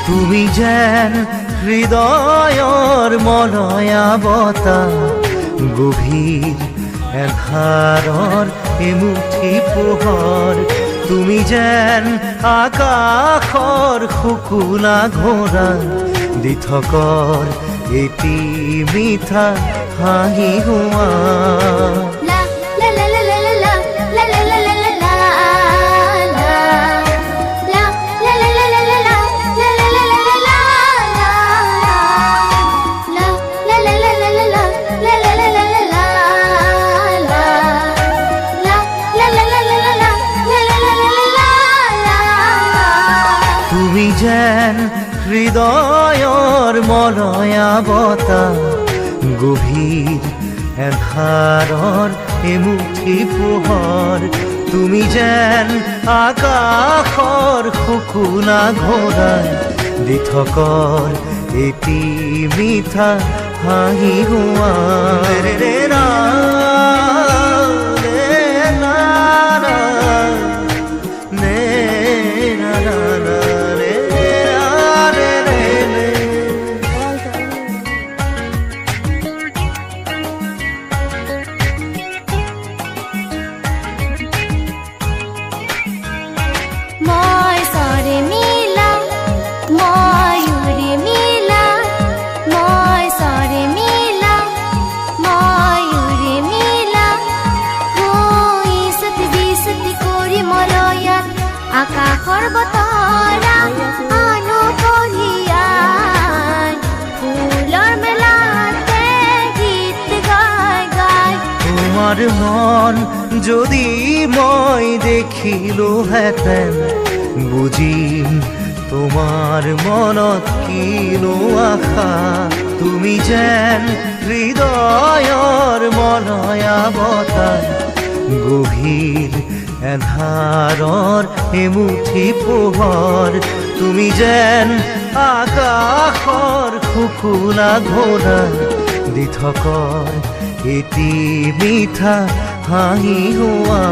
তুমি যেন হৃদয়ৰ মলয়া বতাহ, গভীৰ এন্ধাৰৰ এমুঠি পোহৰ। তুমি যেন আকাশৰ শুকুলা ঘোঁৰা, দি থকৰ এটি মিঠা হাঁহি হোৱা। তুমি যেন হৃদয়ৰ মলয়া বতাহ, গভীৰ এন্ধাৰৰ এমুঠি পোহৰ। তুমি যেন আকাশৰ শুকুলা ঘোঁৰা, দি থকৰ এটি মিঠা হাঁহি হোৱা। আকাশৰ বতৰা আনো কঢ়িয়াই, ফুলৰ মেলাতে গীত গাই গাই। তোমাৰ মন যদি মই দেখিলোহেঁতেন, বুজিম তোমাৰ মনত কিনো আশা। তুমি যেন হৃদয়ৰ মলয়া বতাহ, গভীৰ এন্ধাৰৰ এমুঠি পোহৰ। তুমি যেন আকাশৰ শুকুলা ঘোঁৰা, দি থকৰ এটি মিঠা হাঁহি হোৱা।